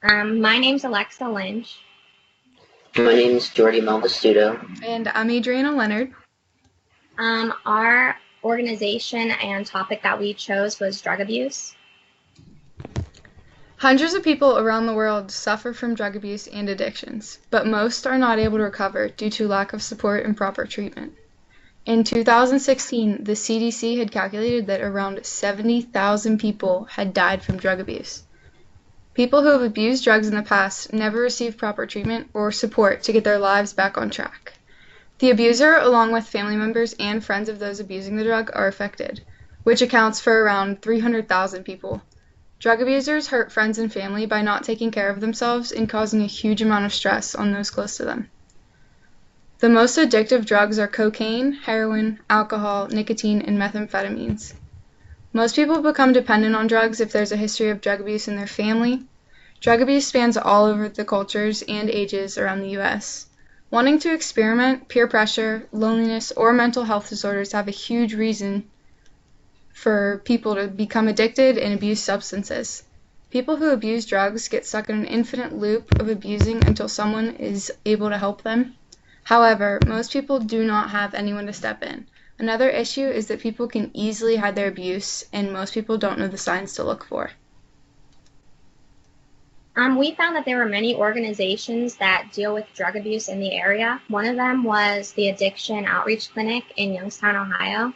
My name's Alexa Lynch. My name is Jeordie Malvestuto. And I'm Adrianna Leonard. Our organization and topic that we chose was drug abuse. Hundreds of people around the world suffer from drug abuse and addictions, but most are not able to recover due to lack of support and proper treatment. In 2016, the CDC had calculated that around 70,000 people had died from drug abuse. People who have abused drugs in the past never receive proper treatment or support to get their lives back on track. The abuser, along with family members and friends of those abusing the drug, are affected, which accounts for around 300,000 people. Drug abusers hurt friends and family by not taking care of themselves and causing a huge amount of stress on those close to them. The most addictive drugs are cocaine, heroin, alcohol, nicotine, and methamphetamines. Most people become dependent on drugs if there's a history of drug abuse in their family. Drug abuse spans all over the cultures and ages around the U.S. Wanting to experiment, peer pressure, loneliness, or mental health disorders have a huge reason for people to become addicted and abuse substances. People who abuse drugs get stuck in an infinite loop of abusing until someone is able to help them. However, most people do not have anyone to step in. Another issue is that people can easily hide their abuse, and most people don't know the signs to look for. We found that there were many organizations that deal with drug abuse in the area. One of them was the Addiction Outreach Clinic in Youngstown, Ohio.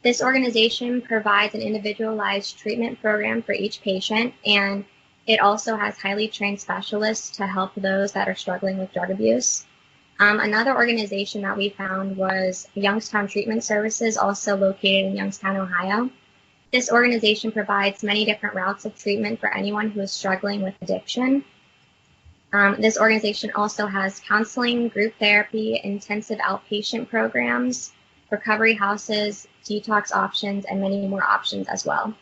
This organization provides an individualized treatment program for each patient, and it also has highly trained specialists to help those that are struggling with drug abuse. Another organization that we found was Youngstown Treatment Services, also located in Youngstown, Ohio. This organization provides many different routes of treatment for anyone who is struggling with addiction. This organization also has counseling, group therapy, intensive outpatient programs, recovery houses, detox options, and many more options as well.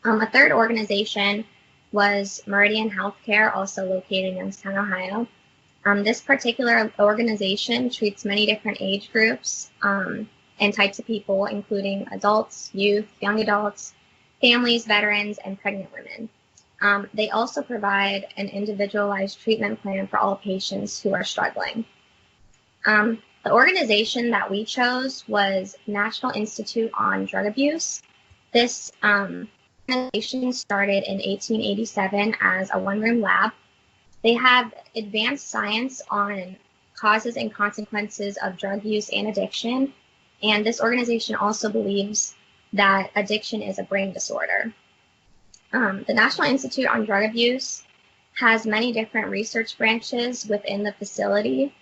A third organization was Meridian Healthcare, also located in Youngstown, Ohio. This particular organization treats many different age groups and types of people, including adults, youth, young adults, families, veterans, and pregnant women. They also provide an individualized treatment plan for all patients who are struggling. The organization that we chose was National Institute on Drug Abuse. This organization started in 1887 as a one-room lab. They have advanced science on causes and consequences of drug use and addiction, and this organization also believes that addiction is a brain disorder. The National Institute on Drug Abuse has many different research branches within the facility,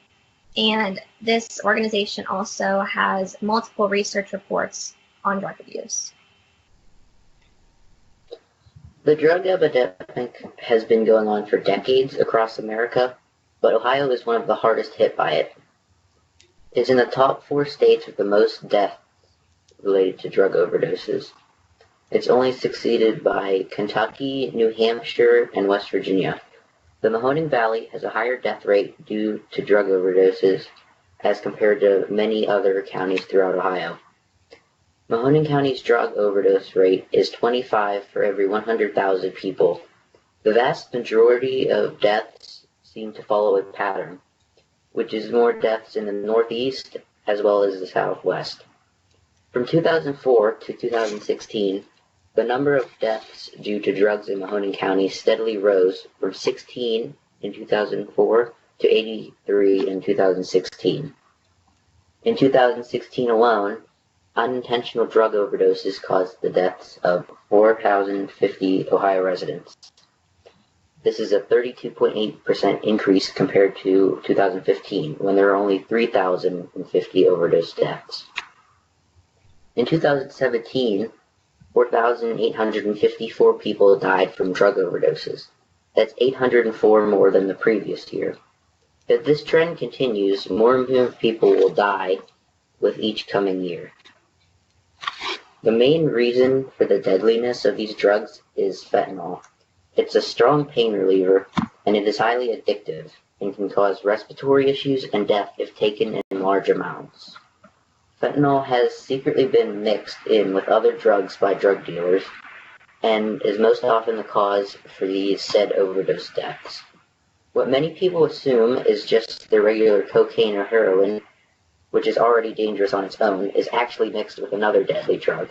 and this organization also has multiple research reports on drug abuse. The drug epidemic has been going on for decades across America, but Ohio is one of the hardest hit by it. It's in the top 4 states with the most deaths related to drug overdoses. It's only succeeded by Kentucky, New Hampshire, and West Virginia. The Mahoning Valley has a higher death rate due to drug overdoses as compared to many other counties throughout Ohio. Mahoning County's drug overdose rate is 25 for every 100,000 people. The vast majority of deaths seem to follow a pattern, which is more deaths in the Northeast as well as the Southwest. From 2004 to 2016, the number of deaths due to drugs in Mahoning County steadily rose from 16 in 2004 to 83 in 2016. In 2016 alone, unintentional drug overdoses caused the deaths of 4,050 Ohio residents. This is a 32.8% increase compared to 2015, when there were only 3,050 overdose deaths. In 2017, 4,854 people died from drug overdoses. That's 804 more than the previous year. If this trend continues, more and more people will die with each coming year. The main reason for the deadliness of these drugs is fentanyl. It's a strong pain reliever, and it is highly addictive and can cause respiratory issues and death if taken in large amounts. Fentanyl has secretly been mixed in with other drugs by drug dealers, and is most often the cause for these said overdose deaths. What many people assume is just the regular cocaine or heroin, which is already dangerous on its own, is actually mixed with another deadly drug.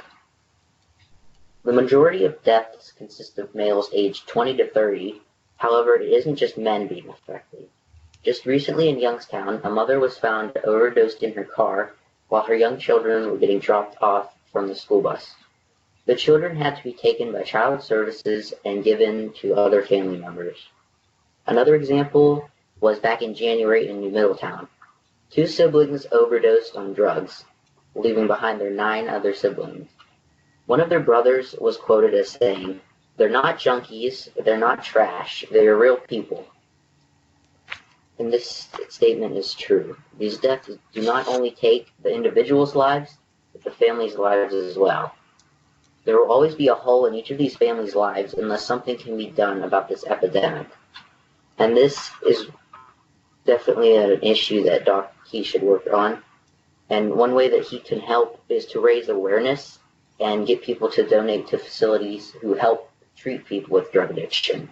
The majority of deaths consist of males aged 20 to 30. However, it isn't just men being affected. Just recently in Youngstown, a mother was found overdosed in her car while her young children were getting dropped off from the school bus. The children had to be taken by child services and given to other family members. Another example was back in January in New Middletown. 2 siblings overdosed on drugs, leaving behind their 9 other siblings. One of their brothers was quoted as saying, "They're not junkies, they're not trash, they're real people." And this statement is true. These deaths do not only take the individuals' lives, but the families' lives as well. There will always be a hole in each of these families' lives unless something can be done about this epidemic. And this is definitely an issue that Doc Key should work on. And one way that he can help is to raise awareness and get people to donate to facilities who help treat people with drug addiction.